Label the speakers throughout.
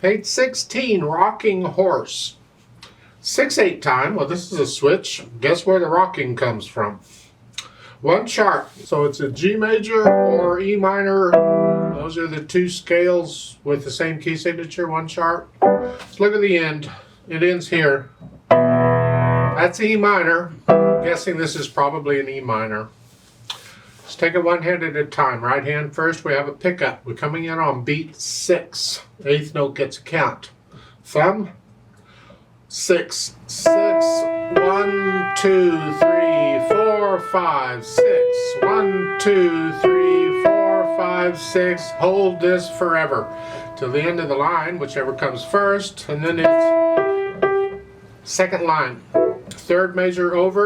Speaker 1: Page 16, rocking horse. 6/8 time. Well, this is a switch. Guess where the rocking comes from? One sharp. So it's a G major or E minor. Those are the two scales with the same key signature, one sharp. Let's look at the end. It ends here. That's E minor. I'm guessing this is probably an E minor. Let's take it one hand at a time. Right hand first, we have a pickup. We're coming in on beat 6. Eighth note gets a count. Thumb, 6, 6, 1, 2, 3, 4, 5, 6. 1, 2, 3, 4, 5, 6. Hold this forever till the end of the line, whichever comes first, and then it's second line. Third measure over,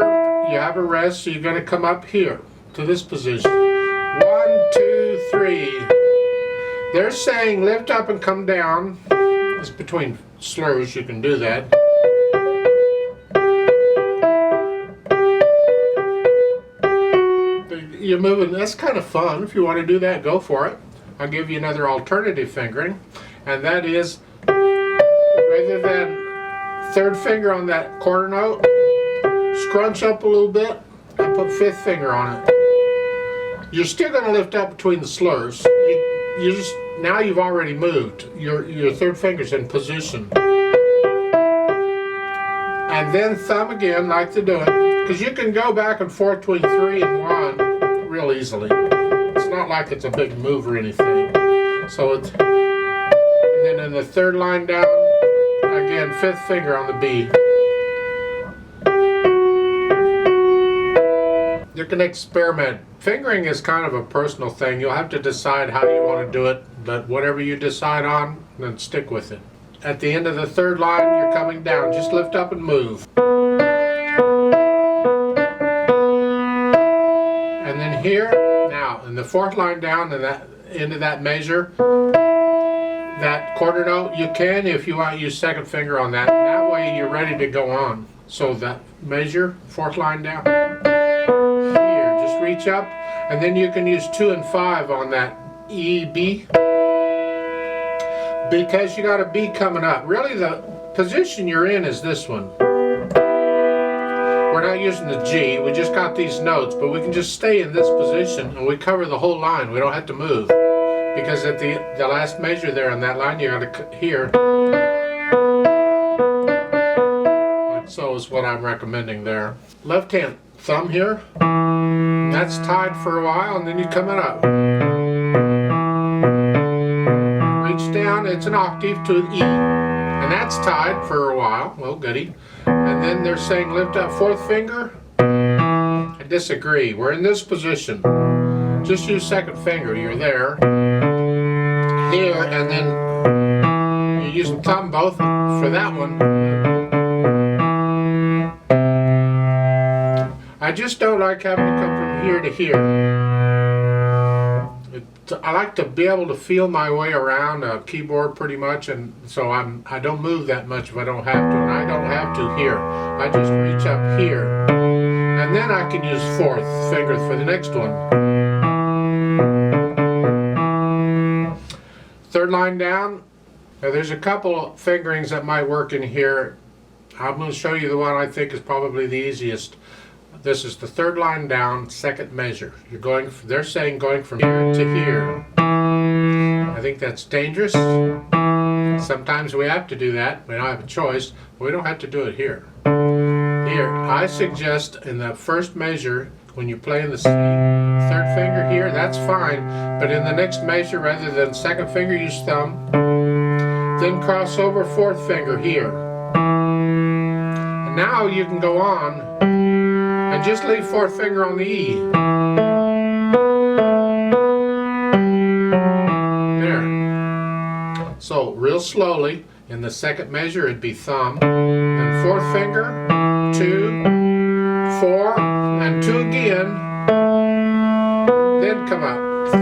Speaker 1: you have a rest, so you're going to come up here to this position. 1, 2, 3. They're saying lift up and come down. It's between slurs, you can do that. You're moving, that's kind of fun. If you want to do that, go for it. I'll give you another alternative fingering, and that is rather than third finger on that quarter note, scrunch up a little bit and put fifth finger on it. You're still going to lift up between the slurs. You just, now you've already moved. Your third finger's in position. And then thumb again, like they're doing, because you can go back and forth between 3 and 1 real easily. It's not like it's a big move or anything. So it's, and then in the third line down, again, fifth finger on the B. You can experiment. Fingering is kind of a personal thing. You'll have to decide how you want to do it, but whatever you decide on, then stick with it. At the end of the third line, you're coming down. Just lift up and move. And then here, now, in the fourth line down, and that end of that measure, that quarter note, you can, if you want, use second finger on that. That way you're ready to go on. So that measure, fourth line down. Here, just reach up, and then you can use 2 and 5 on that E, B. Because you got a B coming up. Really, the position you're in is this one. We're not using the G, we just got these notes, but we can just stay in this position and we cover the whole line. We don't have to move. Because at the last measure there on that line, you got to here. Like so is what I'm recommending there. Left hand thumb here. That's tied for a while, and then you come it up. Reach down, it's an octave to an E. And that's tied for a while. Well, goody. And then they're saying lift up fourth finger. I disagree. We're in this position. Just use second finger. You're there. Here, and then you're using thumb both for that one. I just don't like having to come from here to here. I like to be able to feel my way around a keyboard pretty much, and so I don't move that much if I don't have to, and I don't have to here. I just reach up here, and then I can use fourth finger for the next one. Third line down. Now there's a couple fingerings that might work in here. I'm going to show you the one I think is probably the easiest. This is the third line down, second measure. You're going. They're saying going from here to here. I think that's dangerous. Sometimes we have to do that. We don't have a choice. But we don't have to do it here. Here, I suggest in the first measure, when you're playing the C, third finger here, that's fine. But in the next measure, rather than second finger, use thumb. Then cross over fourth finger here. And now you can go on. And just leave fourth finger on the E. There. So, real slowly, in the second measure it'd be thumb, then fourth finger, 2, 4, and 2 again, then come up, 3,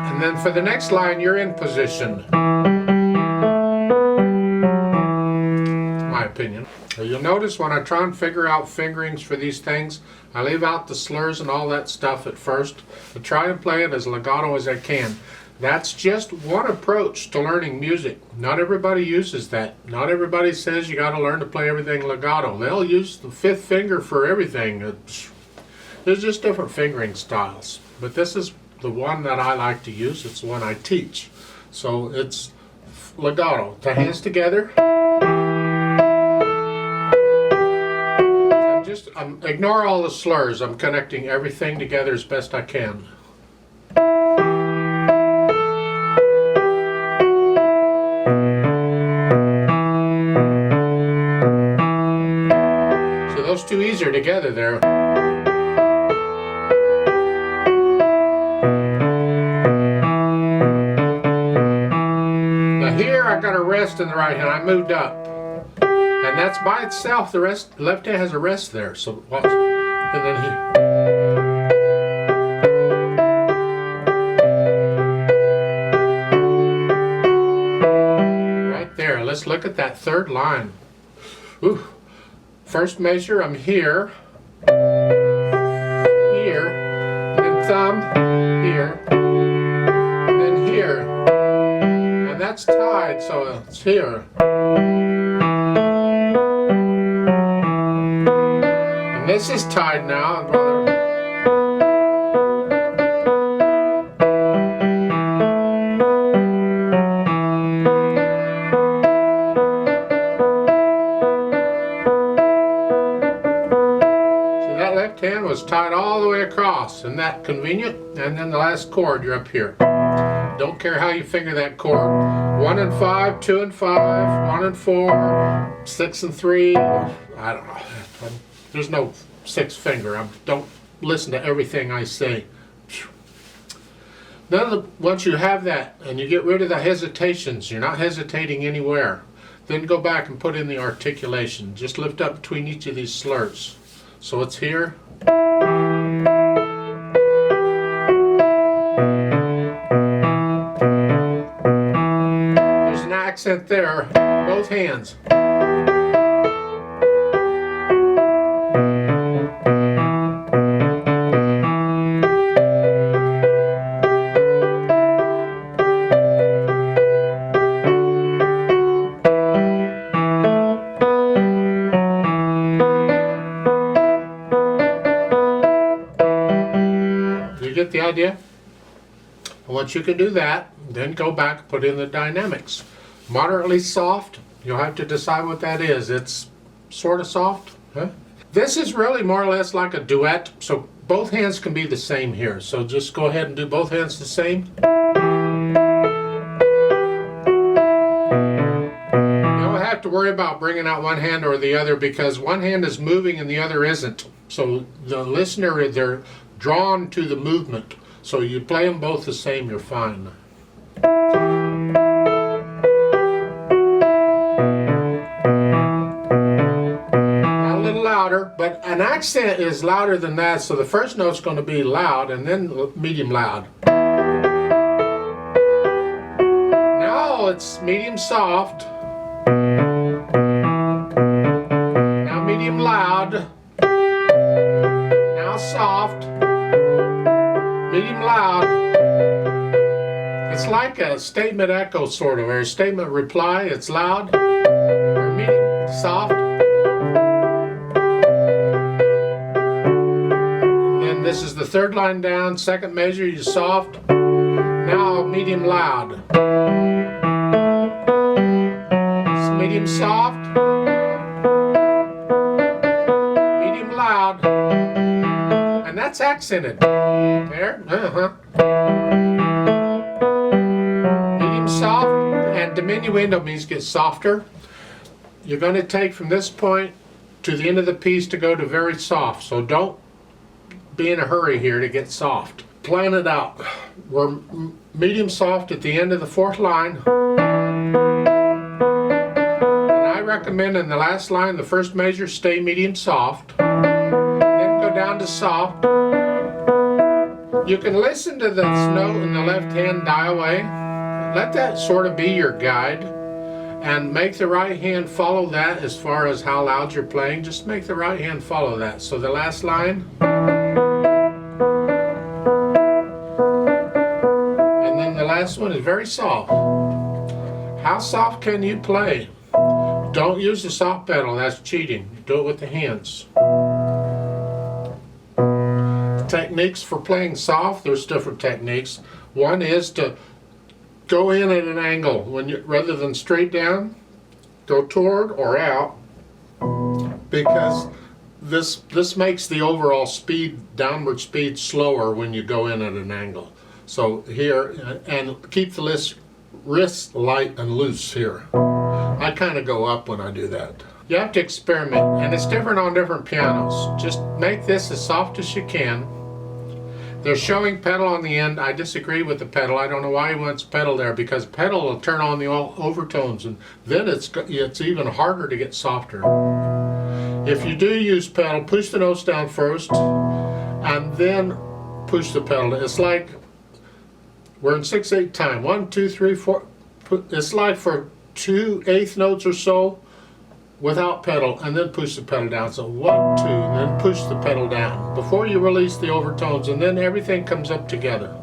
Speaker 1: and then for the next line you're in position. My opinion. You'll notice when I try and figure out fingerings for these things, I leave out the slurs and all that stuff at first, but try and play it as legato as I can. That's just one approach to learning music. Not everybody uses that. Not everybody says you got to learn to play everything legato. They'll use the fifth finger for everything. There's just different fingering styles. But this is the one that I like to use. It's the one I teach. So it's legato. The hands together. Ignore all the slurs. I'm connecting everything together as best I can. So those two E's are together there. Now here I got a rest in the right hand. I moved up. And that's by itself. The left hand has a rest there. So watch. And then here. Right there. Let's look at that third line. Ooh. First measure, I'm here. Here. And then thumb. Here. And then here. And that's tied, so it's here. This is tied now. See, that left hand was tied all the way across. Isn't that convenient? And then the last chord, you're up here. Don't care how you finger that chord. 1 and 5, 2 and 5, 1 and 4, 6 and 3. I don't know. There's no sixth finger. Don't listen to everything I say. Once you have that and you get rid of the hesitations, you're not hesitating anywhere, then go back and put in the articulation. Just lift up between each of these slurs. So it's here. There's an accent there, both hands. Get the idea? Once you can do that, then go back and put in the dynamics. Moderately soft, you'll have to decide what that is. It's sort of soft. Huh? This is really more or less like a duet, so both hands can be the same here. So just go ahead and do both hands the same. You don't have to worry about bringing out one hand or the other because one hand is moving and the other isn't. So the listener, they're drawn to the movement. So you play them both the same, you're fine. Now a little louder, but an accent is louder than that, so the first note's going to be loud and then medium loud. Now it's medium soft. Now medium loud. Now soft. Medium loud. It's like a statement echo sort of, or a statement reply. It's loud, or medium, soft. And then this is the third line down, second measure, you soft. Now medium loud. It's medium soft. Medium loud. And that's accented. There, Medium soft, and diminuendo means get softer. You're going to take from this point to the end of the piece to go to very soft. So don't be in a hurry here to get soft. Plan it out. We're medium soft at the end of the fourth line. And I recommend in the last line, the first measure, stay medium soft. Then go down to soft. You can listen to this note in the left hand die away. Let that sort of be your guide. And make the right hand follow that as far as how loud you're playing. Just make the right hand follow that. So the last line. And then the the last one is very soft. How soft can you play? Don't use the soft pedal, that's cheating. Do it with the hands. Techniques for playing soft, there's different techniques. One is to go in at an angle. Rather than straight down, go toward or out, because this makes the overall speed, downward speed, slower when you go in at an angle. So here, and keep the wrist light and loose here. I kind of go up when I do that. You have to experiment, and it's different on different pianos. Just make this as soft as you can. They're showing pedal on the end. I disagree with the pedal. I don't know why he wants pedal there, because pedal will turn on the overtones, and then it's even harder to get softer. If you do use pedal, push the notes down first, and then push the pedal. It's like we're in 6/8 time. 1, 2, 3, 4. It's like for 2/8 notes or so without pedal, and then push the pedal down. So 1, 2, and then push the pedal down before you release the overtones, and then everything comes up together.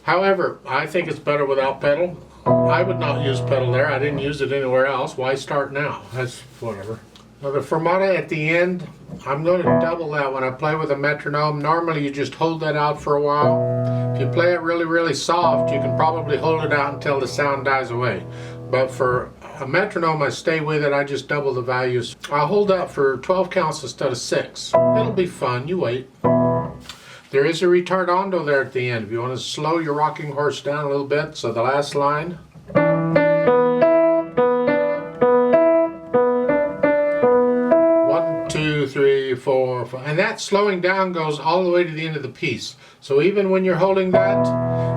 Speaker 1: However, I think it's better without pedal. I would not use pedal there. I didn't use it anywhere else. Why start now? That's whatever. Now the fermata at the end, I'm going to double that when I play with a metronome. Normally you just hold that out for a while. If you play it really, really soft, you can probably hold it out until the sound dies away. But for a metronome, I stay with it. I just double the values. I'll hold out for 12 counts instead of 6. It'll be fun. You wait. There is a retardando there at the end. If you want to slow your rocking horse down a little bit, so the last line. 1, 2, 3, 4, 5. And that slowing down goes all the way to the end of the piece. So even when you're holding that,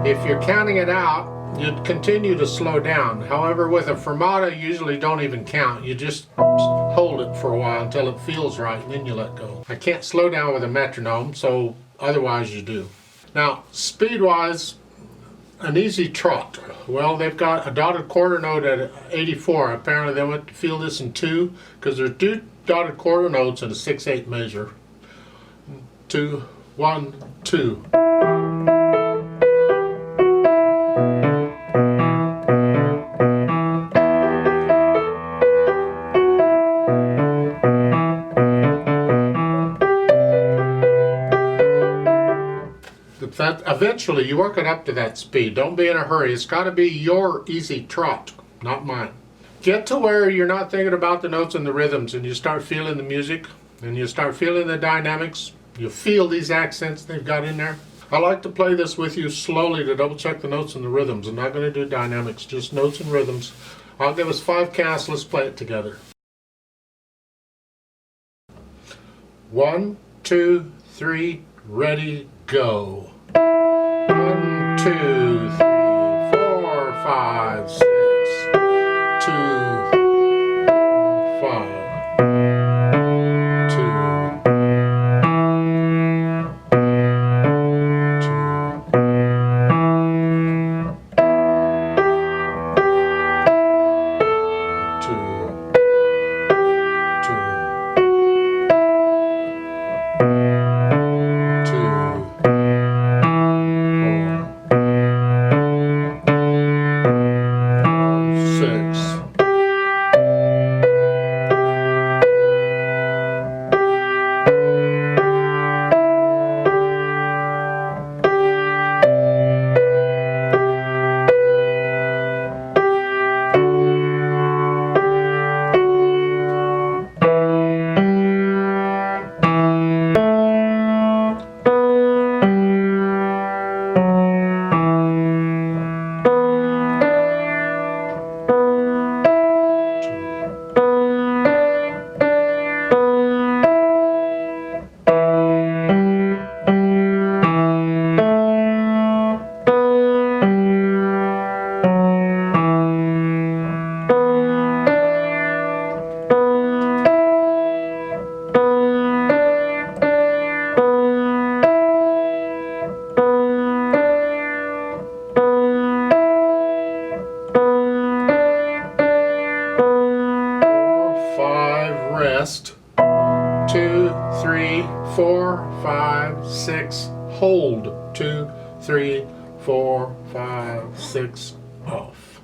Speaker 1: if you're counting it out, you'd continue to slow down. However, with a fermata, you usually don't even count. You just hold it for a while until it feels right, and then you let go. I can't slow down with a metronome, so otherwise you do. Now, speed-wise, an easy trot. Well, they've got a dotted quarter note at 84. Apparently they went to feel this in 2, because there's 2 dotted quarter notes in a 6/8 measure. 2, 1, 2. Eventually you work it up to that speed. Don't be in a hurry. It's got to be your easy trot, not mine. Get to where you're not thinking about the notes and the rhythms, and you start feeling the music, and you start feeling the dynamics. You feel these accents they've got in there. I like to play this with you slowly to double check the notes and the rhythms. I'm not going to do dynamics, just notes and rhythms. I'll give us 5 counts. Let's play it together. 1, 2, 3, ready, go. 1, 2, 3, 4, 5, 6, 2, 5, 2, rest. 2, 3, 4, 5, 6, hold. 2, 3, 4, 5, 6, off.